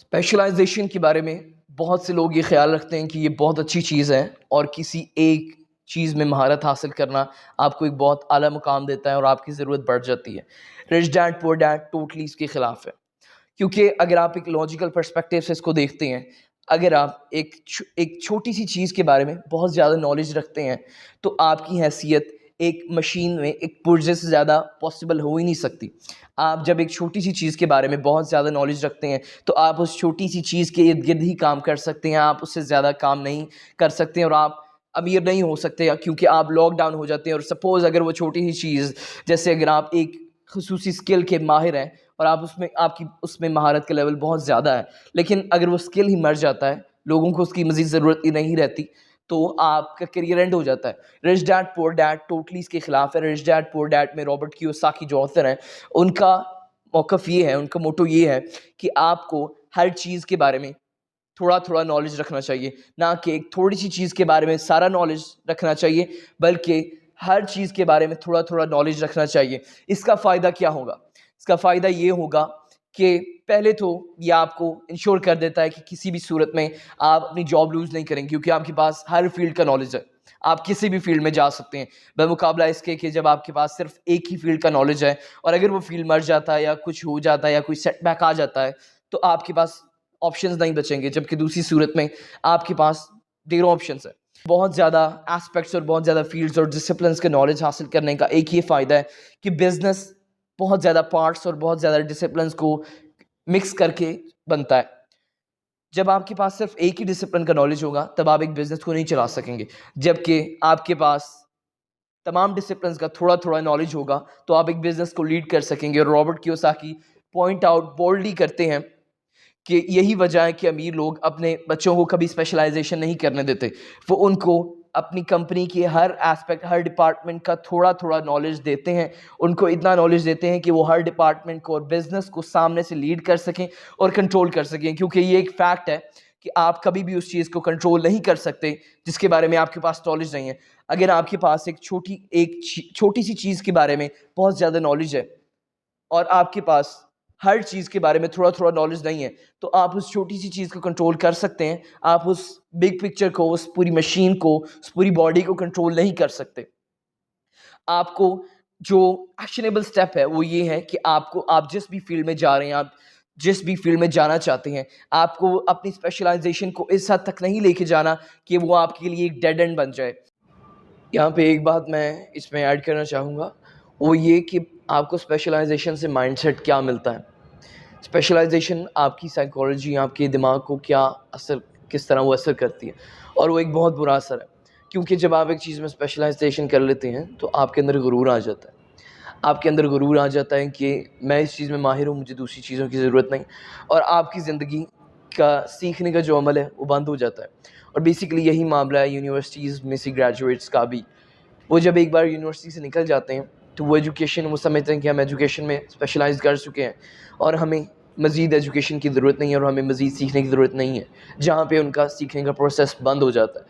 Specialisation के बारे में बहुत से लोग ये ख्याल रखते हैं कि ये बहुत अच्छी चीज़ है और किसी एक चीज़ में महारत हासिल करना आपको एक बहुत आला मुकाम देता है और आपकी ज़रूरत बढ़ जाती है। Rich dad poor dad totally इसके ख़िलाफ़ है, क्योंकि अगर आप एक लॉजिकल पर्सपेक्टिव से इसको देखते हैं, अगर आप एक छोटी-सी चीज़ के बारे में बहुत ज़्यादा नॉलेज रखते हैं, तो आपकी हैसियत एक मशीन में एक पुर्जे से ज़्यादा पॉसिबल हो ही नहीं सकती। आप जब एक छोटी-सी चीज़ के बारे में बहुत ज़्यादा नॉलेज रखते हैं, तो आप उस छोटी-सी चीज़ के इर्द-गिर्द ही काम कर सकते हैं, आप उससे ज़्यादा काम नहीं कर सकते हैं और आप अमीर नहीं हो सकते क्योंकि आप लॉक डाउन हो जाते हैं। और सपोज़ अगर वो छोटी-सी चीज़, जैसे अगर आप एक ख़ुसूसी स्किल के माहिर हैं और आप उसमें आपकी उसमें महारत का लेवल बहुत ज़्यादा है, लेकिन अगर वो स्किल ही मर जाता है, लोगों को उसकी मज़ीद ज़रूरत ही नहीं रहती, तो आपका करियर एंड हो जाता है। Rich dad poor dad totally इसके खिलाफ है। रिच डैड पुअर डैड में रॉबर्ट कियोसाकी जो ऑथर हैं, उनका मौक़िफ़ ये है, उनका मोटो ये है कि आपको हर चीज़ के बारे में थोड़ा-थोड़ा नॉलेज रखना चाहिए, ना कि एक थोड़ी-सी चीज़ के बारे में सारा नॉलेज रखना चाहिए, बल्कि हर चीज़ के बारे में थोड़ा-थोड़ा नॉलेज रखना चाहिए। इसका फ़ायदा क्या होगा? इसका फ़ायदा ये होगा कि पहले तो ये आपको इंश्योर कर देता है कि किसी भी सूरत में आप अपनी जॉब लूज़ नहीं करेंगे, क्योंकि आपके पास हर फ़ील्ड का नॉलेज है। आप किसी भी फ़ील्ड में जा सकते हैं, बमुकाबला इसके कि जब आपके पास सिर्फ़ एक ही फ़ील्ड का नॉलेज है और अगर वो फ़ील्ड मर जाता है या कुछ हो जाता है या कोई सेटबैक आ जाता है, तो आपके पास ऑप्शंस नहीं बचेंगे, जबकि दूसरी सूरत में आपके पास ढेरों ऑप्शंस हैं। बहुत ज़्यादा एस्पेक्ट्स और बहुत ज़्यादा फ़ील्ड्स और डिसिप्लिन्स के नॉलेज हासिल करने का एक ये फ़ायदा है कि बिज़नेस बहुत ज़्यादा पार्ट्स और बहुत ज़्यादा डिसिप्लिन्स को मिक्स करके बनता है। जब आपके पास सिर्फ़ एक ही डिसिप्लिन का नॉलेज होगा, तब आप एक बिज़नेस को नहीं चला सकेंगे। जबकि आपके पास तमाम डिसिप्लिन्स का थोड़ा-थोड़ा नॉलेज होगा, तो आप एक बिज़नेस को लीड कर सकेंगे। और Robert Kiyosaki point out boldly करते हैं कि यही वजह है कि अमीर लोग अपने बच्चों को कभी स्पेशलाइजेशन नहीं करने देते। वो उनको अपनी कंपनी के हर एस्पेक्ट, हर डिपार्टमेंट का थोड़ा-थोड़ा नॉलेज देते हैं। उनको इतना नॉलेज देते हैं कि वो हर डिपार्टमेंट को और बिज़नेस को सामने से लीड कर सकें और कंट्रोल कर सकें, क्योंकि ये एक फैक्ट है कि आप कभी भी उस चीज़ को कंट्रोल नहीं कर सकते जिसके बारे में आपके पास नॉलेज नहीं है। अगर आपके पास एक छोटी-सी चीज़ के बारे में बहुत ज़्यादा नॉलेज है और आपके पास हर चीज़ के बारे में थोड़ा-थोड़ा नॉलेज नहीं है, तो आप उस छोटी-सी चीज़ को कंट्रोल कर सकते हैं। आप उस बिग पिक्चर को, उस पूरी मशीन को, उस पूरी बॉडी को कंट्रोल नहीं कर सकते। आपको जो एक्शनेबल स्टेप है, वो ये है कि आप जिस भी फ़ील्ड में जा रहे हैं, आप जिस भी फ़ील्ड में जाना चाहते हैं, आपको अपनी स्पेशलाइज़ेशन को इस हद तक नहीं लेके जाना कि वो आपके लिए एक डेड एंड बन जाए। यहाँ पे एक बात मैं इसमें ऐड करना चाहूँगा, वो ये कि आपको स्पेशलाइज़ेशन से माइंडसेट क्या मिलता है। स्पेशलाइज़ेशन आपकी साइकोलॉजी, आपके दिमाग को किस तरह वो असर करती है, और वो एक बहुत बुरा असर है। क्योंकि जब आप एक चीज़ में स्पेशलाइज़ेशन कर लेते हैं, तो आपके अंदर गुरूर आ जाता है। आपके अंदर गुरूर आ जाता है कि मैं इस चीज़ में माहिर हूँ, मुझे दूसरी चीज़ों की ज़रूरत नहीं, और आपकी ज़िंदगी का सीखने का जो अमल है, वो बंद हो जाता है। और बेसिकली यही मामला है यूनिवर्सिटीज़ में से ग्रेजुएट्स का भी। वो जब एक बार यूनिवर्सिटी से निकल जाते हैं, तो वो समझते हैं कि हम एजुकेशन में स्पेशलाइज़ कर चुके हैं और हमें मज़ीद एजुकेशन की ज़रूरत नहीं है और हमें मज़ीद सीखने की ज़रूरत नहीं है, जहाँ पे उनका सीखने का प्रोसेस बंद हो जाता है।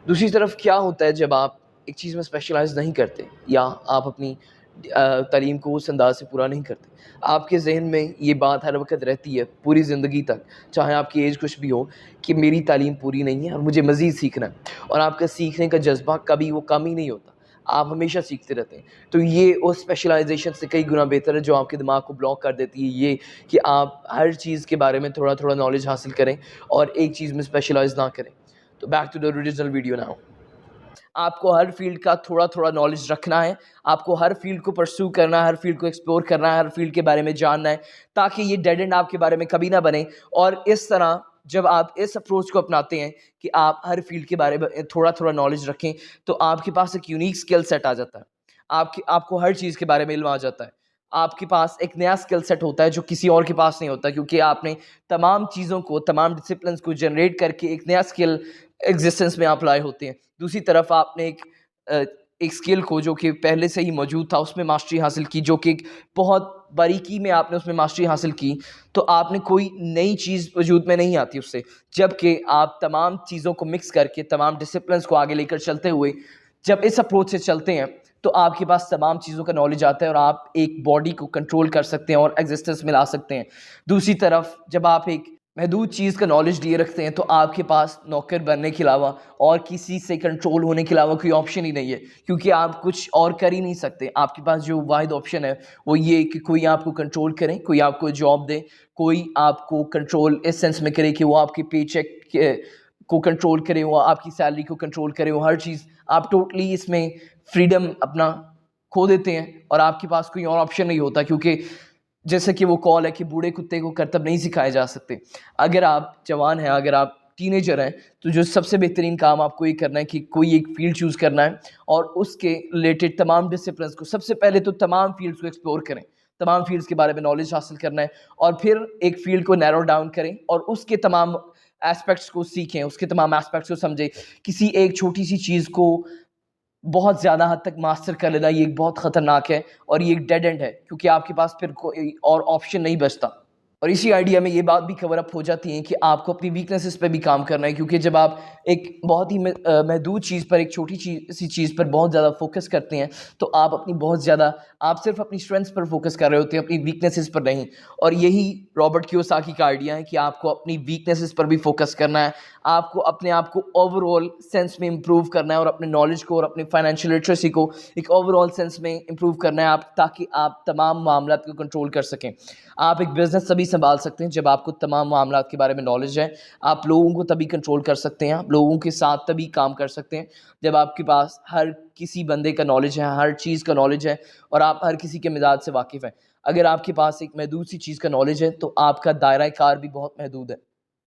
दूसरी तरफ क्या होता है जब आप एक चीज़ में स्पेशलाइज़ नहीं करते या आप अपनी तालीम को उस अंदाज़ से पूरा नहीं करते, आपके ज़हन में ये बात हर वक़्त रहती है पूरी ज़िंदगी तक, चाहे आपकी एज कुछ भी हो, कि मेरी तालीम पूरी नहीं है और मुझे मज़ीद सीखना है, और आपका सीखने का जज़्बा कभी वो कम ही नहीं होता, आप हमेशा सीखते रहते हैं। तो ये उस स्पेशलाइज़ेशन से कई गुना बेहतर है जो आपके दिमाग को ब्लॉक कर देती है, ये कि आप हर चीज़ के बारे में थोड़ा-थोड़ा नॉलेज हासिल करें और एक चीज़ में स्पेशलाइज़ ना करें। तो back to the original video now. आपको हर फ़ील्ड का थोड़ा-थोड़ा नॉलेज रखना है, आपको हर फ़ील्ड को परस्यू करना है, हर फ़ील्ड को एक्सप्लोर करना है, हर फ़ील्ड के बारे में जानना है, ताकि ये डेड एंड आपके बारे में कभी ना बने। और इस तरह जब आप इस अप्रोच को अपनाते हैं कि आप हर फ़ील्ड के बारे में थोड़ा-थोड़ा नॉलेज रखें, तो आपके पास एक यूनिक स्किल सेट आ जाता है। आपको हर चीज़ के बारे में इल्म आ जाता है। आपके पास एक नया स्किल सेट होता है जो किसी और के पास नहीं होता, क्योंकि आपने तमाम चीज़ों को, तमाम डिसिप्लिन्स को जनरेट करके एक नया स्किल एग्जिस्टेंस में आप लाए होते हैं। दूसरी तरफ आपने अ, एक स्किल को जो कि पहले से ही मौजूद था, उसमें मास्टरी हासिल की, जो कि एक बहुत बारीकी में आपने उसमें मास्टरी हासिल की, तो आपने कोई नई चीज़ वजूद में नहीं आती उससे। जबकि आप तमाम चीज़ों को मिक्स करके, तमाम डिसिप्लिन्स को आगे लेकर चलते हुए जब इस अप्रोच से चलते हैं, तो आपके पास तमाम चीज़ों का नॉलेज आता है और आप एक बॉडी को कंट्रोल कर सकते हैं और एग्जिस्टेंस में ला सकते हैं। दूसरी तरफ जब आप एक महदूद चीज़ का नॉलेज लिए रखते हैं तो आपके पास नौकर बनने के अलावा और किसी से कंट्रोल होने के अलावा कोई ऑप्शन ही नहीं है, क्योंकि आप कुछ और कर ही नहीं सकते। आपके पास जो वाहिद ऑप्शन है वो ये कि कोई आपको कंट्रोल करे, कोई आपको जॉब दे, कोई आपको कंट्रोल इस सेंस में करे कि वो आपके पेचेक को कंट्रोल करे, वो आपकी सैलरी को कंट्रोल करे, वो हर चीज़ आप टोटली इसमें फ्रीडम अपना खो देते हैं और आपके पास कोई और ऑप्शन नहीं होता, क्योंकि जैसे कि वो कॉल है कि बूढ़े कुत्ते को करतब नहीं सिखाए जा सकते। अगर आप जवान हैं, अगर आप टीनेजर हैं, तो जो सबसे बेहतरीन काम आपको ये करना है कि कोई एक फ़ील्ड चूज़ करना है और उसके रिलेटेड तमाम डिसिप्लिन्स को सबसे पहले तो तमाम फ़ील्ड्स को एक्सप्लोर करें। तमाम फ़ील्ड्स के बारे में नॉलेज हासिल करना है और फिर एक फ़ील्ड को नैरो डाउन करें और उसके तमाम एस्पेक्ट्स को सीखें, उसके तमाम एस्पेक्ट्स को समझें। किसी एक छोटी-सी चीज़ को बहुत ज़्यादा हद तक मास्टर कर लेना ये एक बहुत ख़तरनाक है और ये एक डेड एंड है, क्योंकि आपके पास फिर कोई और ऑप्शन नहीं बचता। और इसी आइडिया में ये बात भी कवर अप हो जाती है कि आपको अपनी वीकनेसेस पे भी काम करना है, क्योंकि जब आप एक बहुत ही महदूद चीज़ पर, एक छोटी सी चीज़ पर बहुत ज़्यादा फोकस करते हैं तो आप अपनी बहुत ज़्यादा आप सिर्फ अपनी स्ट्रेंथ्स पर फोकस कर रहे होते हैं, अपनी वीकनेसेस पर नहीं। और यही रॉबर्ट कियोसाकी का आइडिया है कि आपको अपनी वीकनेसेस पर भी फोकस करना है, आपको अपने आप को ओवरऑल सेंस में इम्प्रूव करना है और अपने नॉलेज को और अपने फाइनेंशियल लिटरेसी को एक ओवरऑल सेंस में इम्प्रूव करना है आप, ताकि आप तमाम मामलात को कंट्रोल कर सकें। आप एक बिज़नेस तभी संभाल सकते हैं जब आपको तमाम मामलात के बारे में नॉलेज है। आप लोगों को तभी कंट्रोल कर सकते हैं, आप लोगों के साथ तभी काम कर सकते हैं जब आपके पास हर किसी बंदे का नॉलेज है, हर चीज़ का नॉलेज है और आप हर किसी के मिजाज से वाकिफ़ हैं। अगर आपके पास एक महदूद सी चीज़ का नॉलेज है तो आपका दायरा कार भी बहुत महदूद है।